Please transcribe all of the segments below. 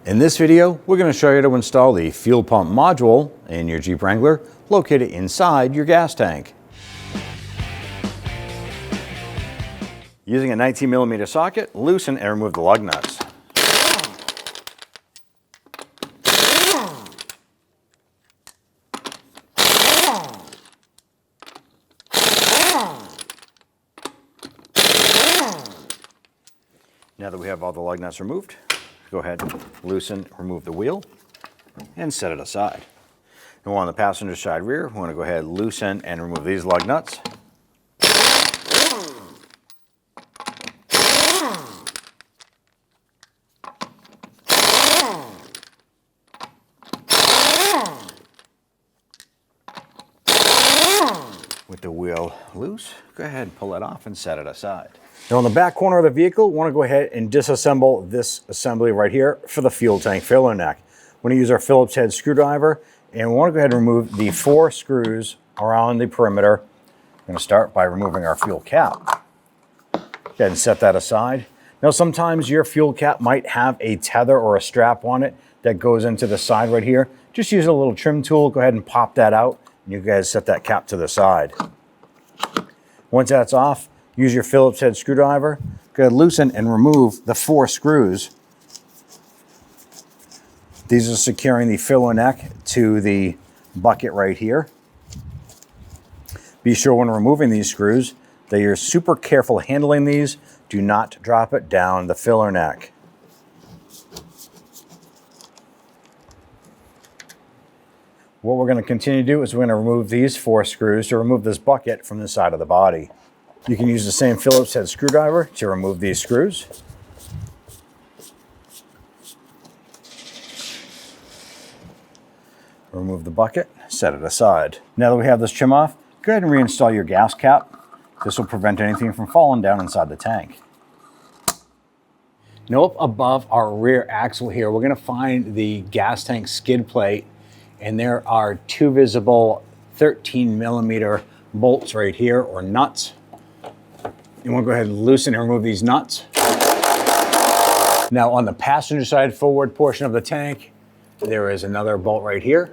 In this video, we're going to show you how to install the fuel pump module in your Jeep Wrangler located inside your gas tank. Using a 19mm socket, loosen and remove the lug nuts. Now that we have all the lug nuts removed, go ahead and loosen, remove the wheel, and set it aside. Now on the passenger side rear, we want to go ahead, loosen, and remove these lug nuts. With the wheel loose, go ahead and pull it off and set it aside. Now on the back corner of the vehicle, we want to go ahead and disassemble this assembly right here for the fuel tank filler neck. We're going to use our Phillips head screwdriver, and we want to go ahead and remove the 4 screws around the perimeter. I'm going to start by removing our fuel cap. Go ahead and set that aside. Now sometimes your fuel cap might have a tether or a strap on it that goes into the side right here. Just use a little trim tool, go ahead and pop that out, and you guys set that cap to the side. Once that's off, use your Phillips head screwdriver, go ahead, loosen and remove the 4 screws. These are securing the filler neck to the bucket right here. Be sure when removing these screws that you're super careful handling these. Do not drop it down the filler neck. What we're going to continue to do is we're going to remove these 4 screws to remove this bucket from the side of the body. You can use the same Phillips head screwdriver to remove these screws. Remove the bucket, set it aside. Now that we have this trim off, go ahead and reinstall your gas cap. This will prevent anything from falling down inside the tank. Now up above our rear axle here, we're going to find the gas tank skid plate, and there are 2 visible 13mm bolts right here, or nuts. You want to go ahead and loosen and remove these nuts. Now on the passenger side forward portion of the tank, there is another bolt right here.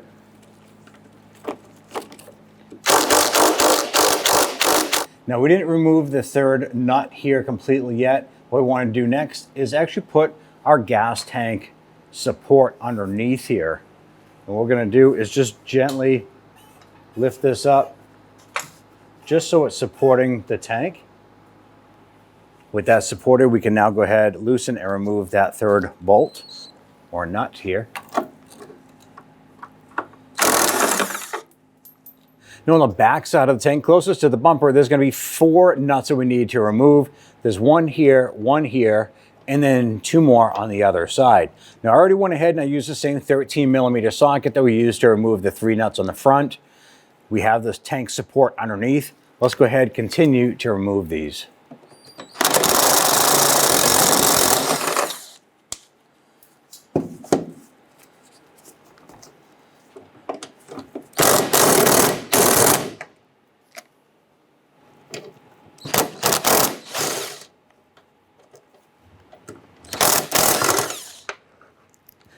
Now we didn't remove the 3rd nut here completely yet. What we want to do next is actually put our gas tank support underneath here. And what we're going to do is just gently lift this up just so it's supporting the tank. With that supported, we can now go ahead, loosen and remove that 3rd bolt or nut here. Now on the back side of the tank, closest to the bumper, there's going to be 4 nuts that we need to remove. There's 1 here, and then 2 more on the other side. Now I already went ahead and I used the same 13mm socket that we used to remove the 3 nuts on the front. We have this tank support underneath. Let's go ahead and continue to remove these.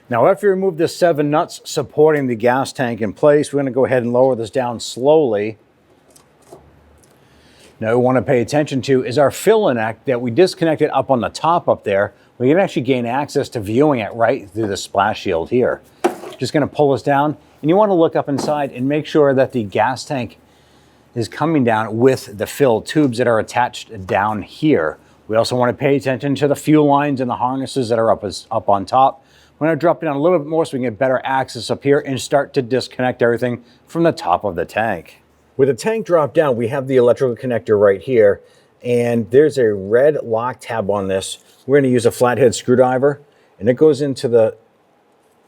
Now after you remove the 7 nuts supporting the gas tank in place, we're going to go ahead and lower this down slowly. Now what we want to pay attention to is our filler neck that we disconnected up on the top up there. We can actually gain access to viewing it right through the splash shield here. Just going to pull this down, and you want to look up inside and make sure that the gas tank is coming down with the fill tubes that are attached down here. We also want to pay attention to the fuel lines and the harnesses that are up on top. We're going to drop it down a little bit more so we can get better access up here and start to disconnect everything from the top of the tank. With the tank dropped down, we have the electrical connector right here, and there's a red lock tab on this. We're going to use a flathead screwdriver, and it goes into the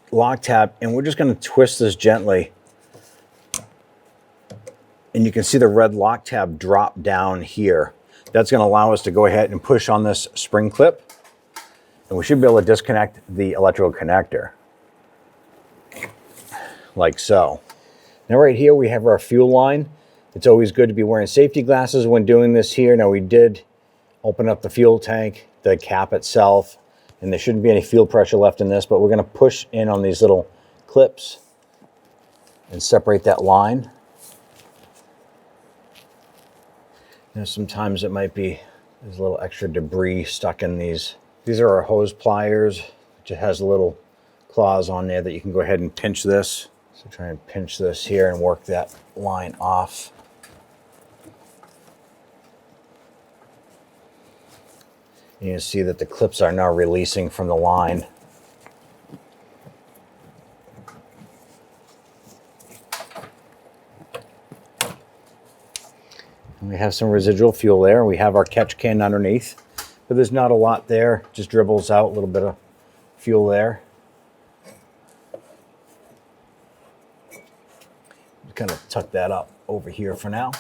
lock tab, and we're just going to twist this gently. And you can see the red lock tab drop down here. That's going to allow us to go ahead and push on this spring clip, and we should be able to disconnect the electrical connector like so. Now right here we have our fuel line. It's always good to be wearing safety glasses when doing this here. Now we did open up the fuel tank, the cap itself, and there shouldn't be any fuel pressure left in this, but we're going to push in on these little clips and separate that line. Sometimes it might be there's a little extra debris stuck in these. These are our hose pliers. It just has little claws on there that you can go ahead and pinch this. So try and pinch this here and work that line off. You can see that the clips are now releasing from the line. And we have some residual fuel there. We have our catch can underneath, but there's not a lot there. Just dribbles out a little bit of fuel there. Kind of tuck that up over here for now.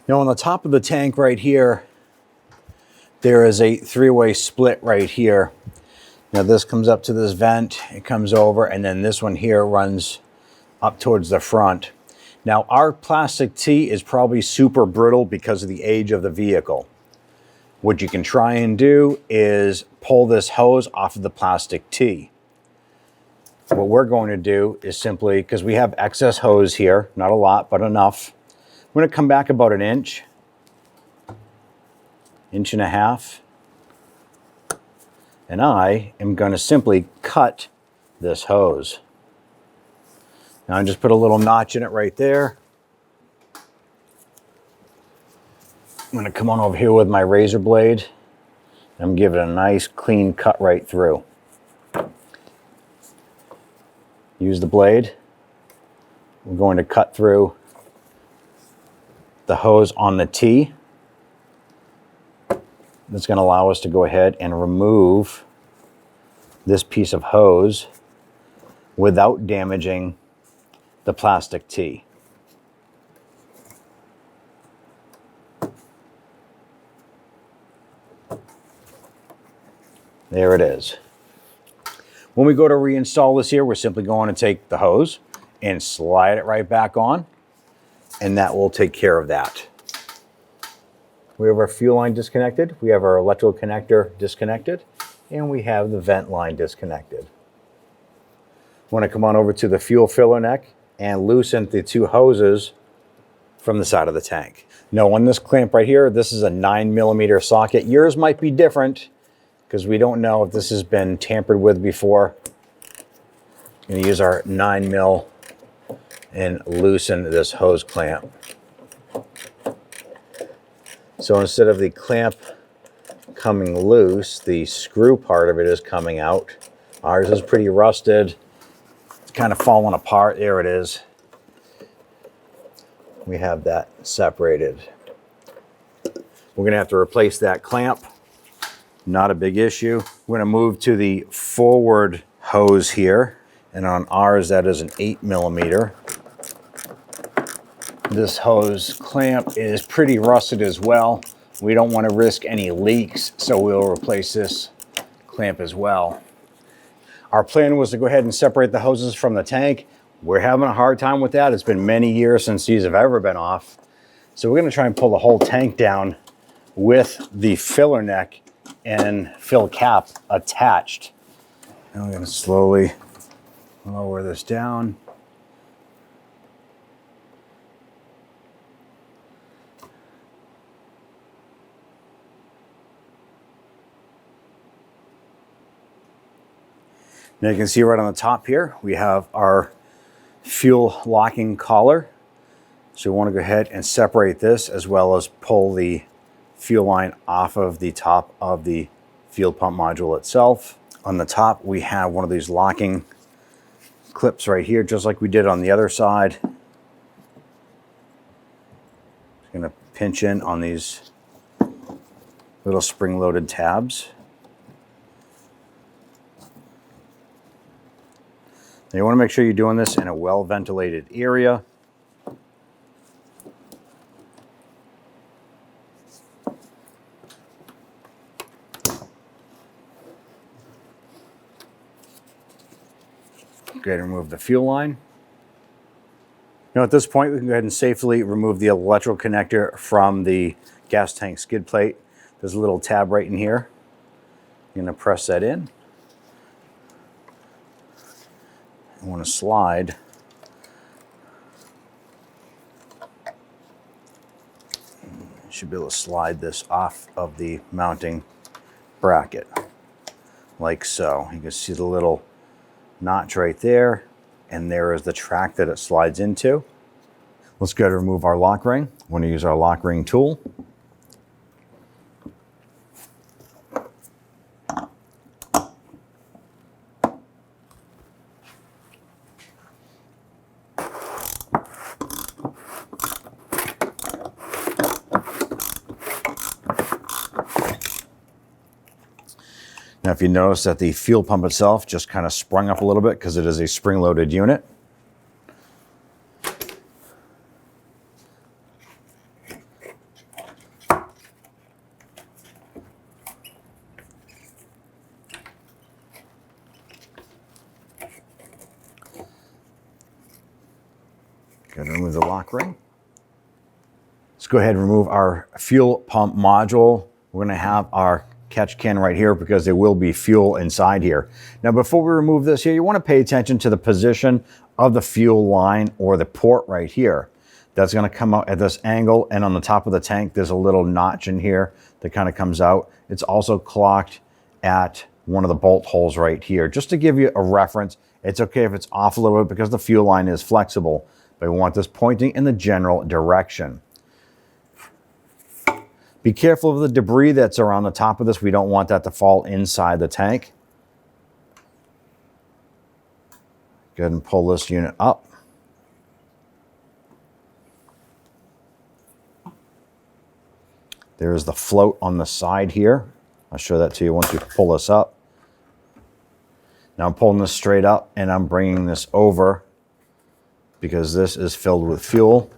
Now on the top of the tank right here, there is a three-way split right here. Now this comes up to this vent, it comes over, and then this one here runs up towards the front. Now our plastic tee is probably super brittle because of the age of the vehicle. What you can try and do is pull this hose off of the plastic tee. What we're going to do is simply, because we have excess hose here, not a lot, but enough, we're going to come back about an inch and a half, and I am going to simply cut this hose. Now I just put a little notch in it right there. I'm going to come on over here with my razor blade. I'm giving it a nice clean cut right through. Use the blade. We're going to cut through the hose on the tee. That's going to allow us to go ahead and remove this piece of hose without damaging the plastic tee. There it is. When we go to reinstall this here, we're simply going to take the hose and slide it right back on, and that will take care of that. We have our fuel line disconnected, we have our electrical connector disconnected, and we have the vent line disconnected. Want to come on over to the fuel filler neck and loosen the two hoses from the side of the tank. Now on this clamp right here, this is a 9mm socket. Yours might be different because we don't know if this has been tampered with before. I'm going to use our 9mm and loosen this hose clamp. So instead of the clamp coming loose, the screw part of it is coming out. Ours is pretty rusted. It's kind of falling apart. There it is. We have that separated. We're going to have to replace that clamp. Not a big issue. We're going to move to the forward hose here. And on ours, that is an 8mm. This hose clamp is pretty rusted as well. We don't want to risk any leaks, so we'll replace this clamp as well. Our plan was to go ahead and separate the hoses from the tank. We're having a hard time with that. It's been many years since these have ever been off. So we're going to try and pull the whole tank down with the filler neck and fill cap attached. Now we're going to slowly lower this down. Now you can see right on the top here, we have our fuel locking collar. So we want to go ahead and separate this as well as pull the fuel line off of the top of the fuel pump module itself. On the top, we have one of these locking clips right here, just like we did on the other side. Just going to pinch in on these little spring-loaded tabs. Now you want to make sure you're doing this in a well-ventilated area. Go ahead and remove the fuel line. Now at this point, we can go ahead and safely remove the electrical connector from the gas tank skid plate. There's a little tab right in here. You're going to press that in. You want to slide should be able to slide this off of the mounting bracket like so. You can see the little notch right there, and there is the track that it slides into. Let's go to remove our lock ring. We want to use our lock ring tool. Now, if you notice that the fuel pump itself just kind of sprung up a little bit because it is a spring-loaded unit. Going to remove the lock ring. Let's go ahead and remove our fuel pump module. We're going to have our catch can right here because there will be fuel inside here. Now, before we remove this here, you want to pay attention to the position of the fuel line or the port right here. That's going to come out at this angle, and on the top of the tank, there's a little notch in here that kind of comes out. It's also clocked at one of the bolt holes right here. Just to give you a reference, it's okay if it's off a little bit because the fuel line is flexible, but we want this pointing in the general direction. Be careful of the debris that's around the top of this. We don't want that to fall inside the tank. Go ahead and pull this unit up. There is the float on the side here. I'll show that to you once you pull this up. Now I'm pulling this straight up and I'm bringing this over because this is filled with fuel.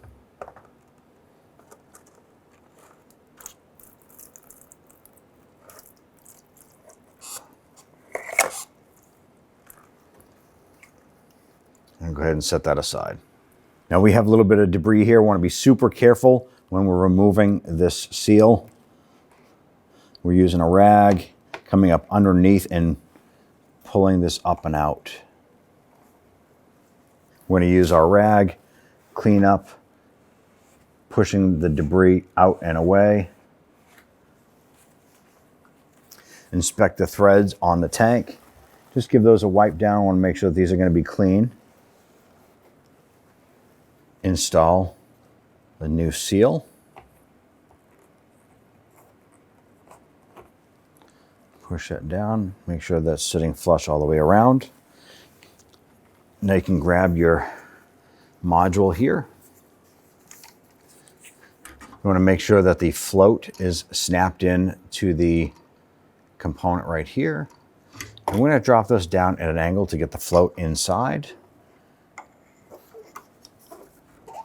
And go ahead and set that aside. Now we have a little bit of debris here. We want to be super careful when we're removing this seal. We're using a rag, coming up underneath and pulling this up and out. We're going to use our rag, clean up, pushing the debris out and away. Inspect the threads on the tank. Just give those a wipe down. I want to make sure that these are going to be clean. Install the new seal. Push that down, make sure that's sitting flush all the way around. Now you can grab your module here. You want to make sure that the float is snapped in to the component right here. And we're going to drop this down at an angle to get the float inside.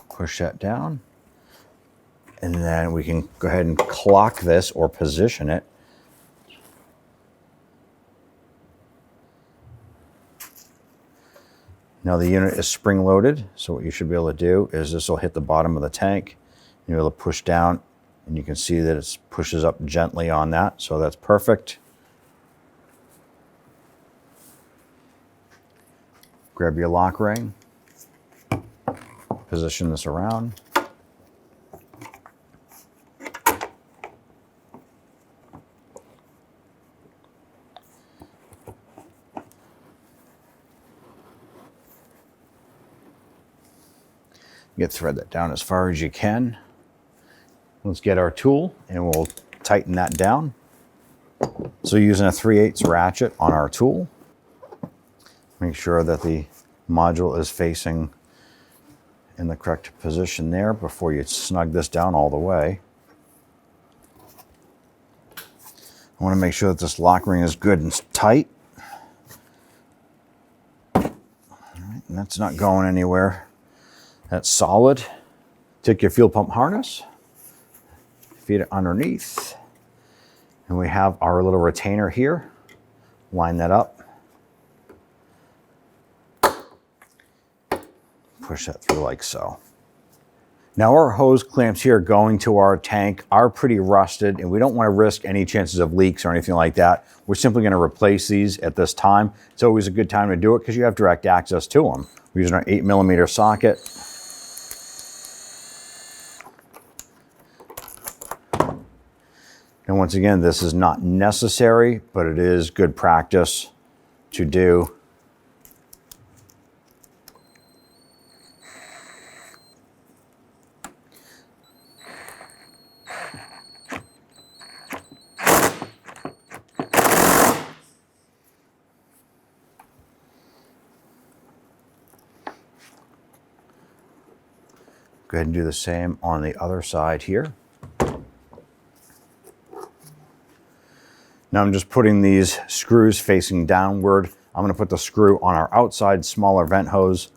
Push that down, and then we can go ahead and clock this or position it. Now the unit is spring loaded, so what you should be able to do is this will hit the bottom of the tank. You're able to push down, and you can see that it pushes up gently on that, so that's perfect. Grab your lock ring. Position this around. Thread that down as far as you can. Let's get our tool and we'll tighten that down. So using a 3/8 ratchet on our tool. Make sure that the module is facing in the correct position there before you snug this down all the way. I want to make sure that this lock ring is good and tight. All right, and that's not going anywhere. That's solid. Take your fuel pump harness, feed it underneath, and we have our little retainer here. Line that up. Push that through like so. Now our hose clamps here going to our tank are pretty rusted, and we don't want to risk any chances of leaks or anything like that. We're simply going to replace these at this time. It's always a good time to do it because you have direct access to them. We're using our 8mm socket. And once again, this is not necessary, but it is good practice to do. Go ahead and do the same on the other side here. Now I'm just putting these screws facing downward. I'm going to put the screw on our outside smaller vent hose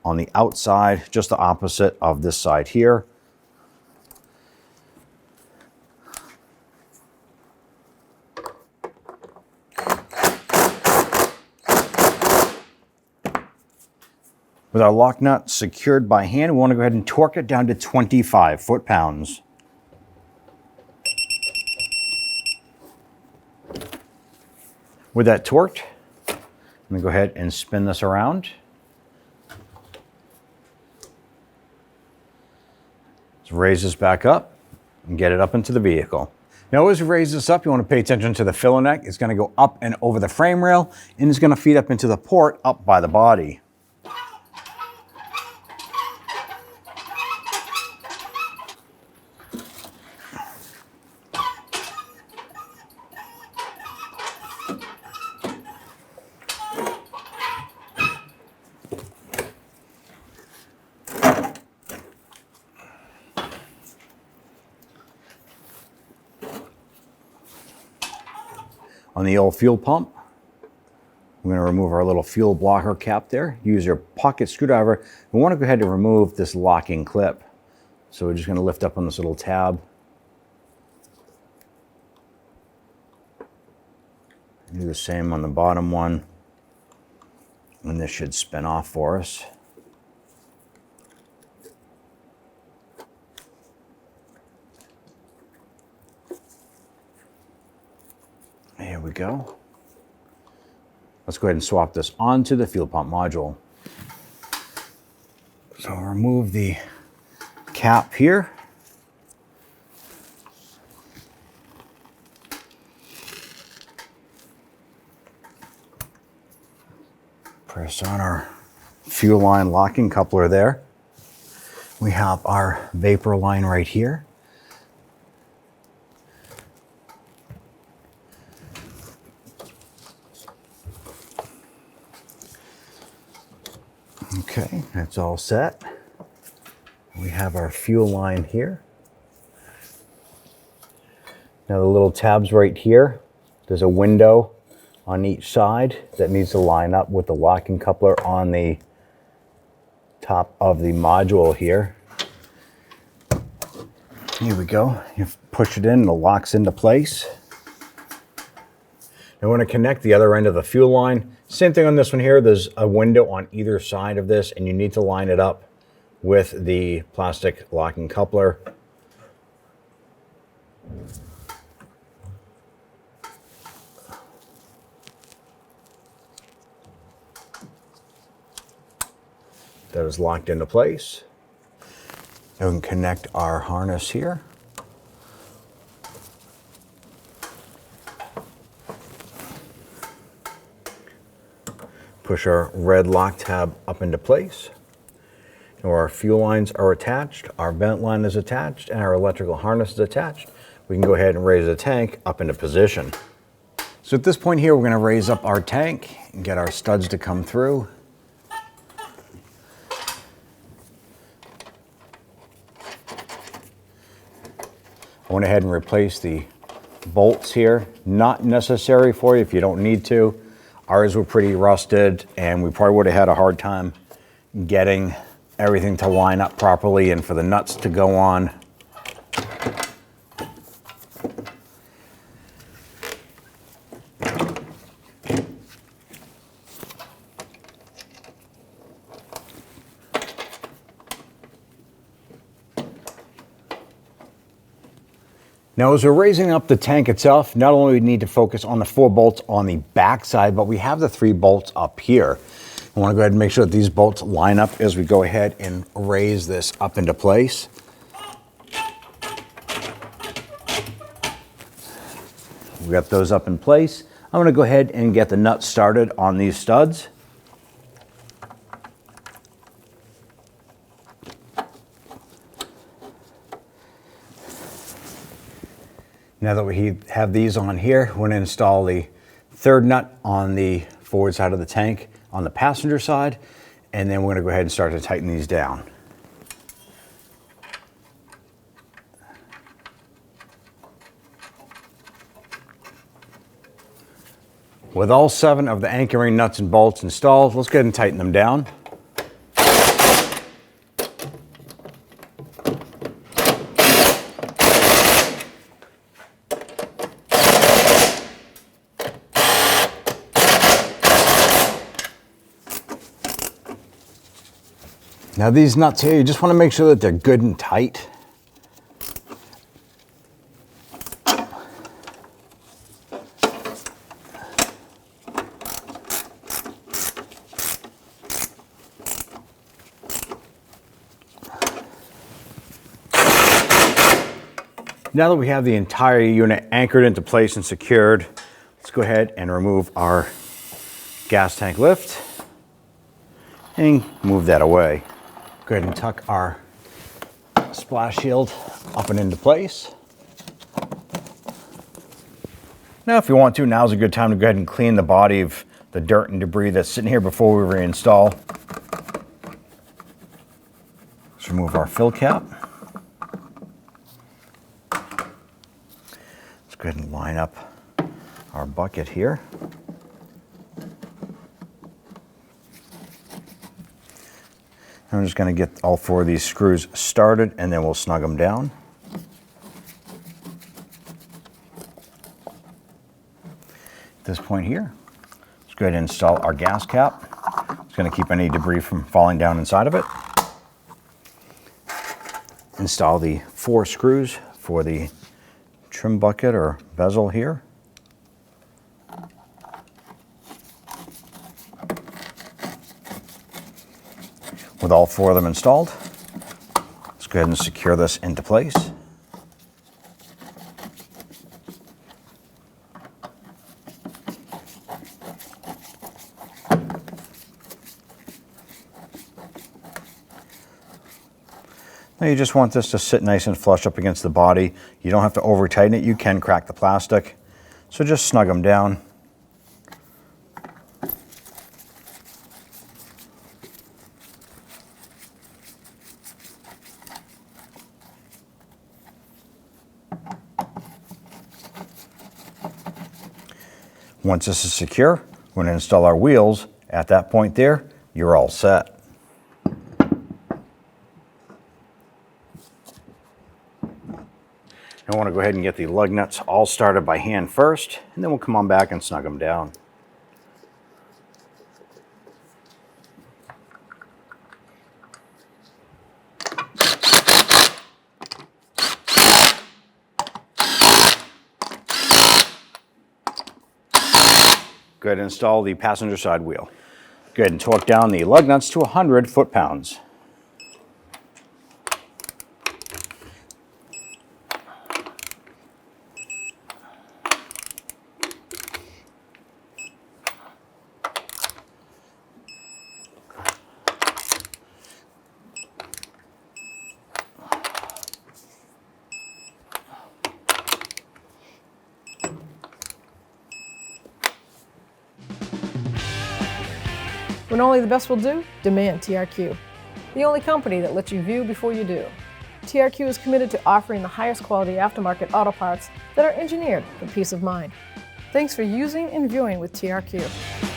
on the outside, just the opposite of this side here. With our lock nut secured by hand, we want to go ahead and torque it down to 25 foot-pounds. With that torqued, I'm going to go ahead and spin this around. Let's raise this back up and get it up into the vehicle. Now as you raise this up, you want to pay attention to the filler neck. It's going to go up and over the frame rail, and it's going to feed up into the port up by the body. On the old fuel pump, we're going to remove our little fuel blocker cap there. Use your pocket screwdriver. We want to go ahead and remove this locking clip. So we're just going to lift up on this little tab. Do the same on the bottom one. And this should spin off for us. There we go. Let's go ahead and swap this onto the fuel pump module. So I'll remove the cap here. Press on our fuel line locking coupler there. We have our vapor line right here. Okay, that's all set. We have our fuel line here. Now the little tabs right here, there's a window on each side that needs to line up with the locking coupler on the top of the module here. Here we go. You push it in and it locks into place. Now we want to connect the other end of the fuel line. Same thing on this one here. There's a window on either side of this, and you need to line it up with the plastic locking coupler. That is locked into place. Now we can connect our harness here. Push our red lock tab up into place. Now our fuel lines are attached, our vent line is attached, and our electrical harness is attached. We can go ahead and raise the tank up into position. So at this point here, we're going to raise up our tank and get our studs to come through. I went ahead and replaced the bolts here. Not necessary for you if you don't need to. Ours were pretty rusted, and we probably would have had a hard time getting everything to line up properly and for the nuts to go on. Now, as we're raising up the tank itself, not only do we need to focus on the 4 bolts on the back side, but we have the 3 bolts up here. I want to go ahead and make sure that these bolts line up as we go ahead and raise this up into place. We got those up in place. I'm going to go ahead and get the nuts started on these studs. Now that we have these on here, we're going to install the 3rd nut on the forward side of the tank on the passenger side, and then we're going to go ahead and start to tighten these down. With all 7 of the anchoring nuts and bolts installed, let's go ahead and tighten them down. Now these nuts here, you just want to make sure that they're good and tight. Now that we have the entire unit anchored into place and secured, let's go ahead and remove our gas tank lift and move that away. Go ahead and tuck our splash shield up and into place. Now, if you want to, now's a good time to go ahead and clean the body of the dirt and debris that's sitting here before we reinstall. Let's remove our fill cap. Let's go ahead and line up our bucket here. I'm just going to get all 4 of these screws started and then we'll snug them down. At this point here, let's go ahead and install our gas cap. It's going to keep any debris from falling down inside of it. Install the 4 screws for the trim bucket or bezel here. With all 4 of them installed, let's go ahead and secure this into place. Now you just want this to sit nice and flush up against the body. You don't have to over tighten it. You can crack the plastic. So just snug them down. Once this is secure, we're going to install our wheels. At that point there, you're all set. I want to go ahead and get the lug nuts all started by hand first, and then we'll come on back and snug them down. Go ahead and install the passenger side wheel. Go ahead and torque down the lug nuts to 100 foot-pounds. When only the best will do, demand TRQ. The only company that lets you view before you do. TRQ is committed to offering the highest quality aftermarket auto parts that are engineered for peace of mind. Thanks for using and viewing with TRQ.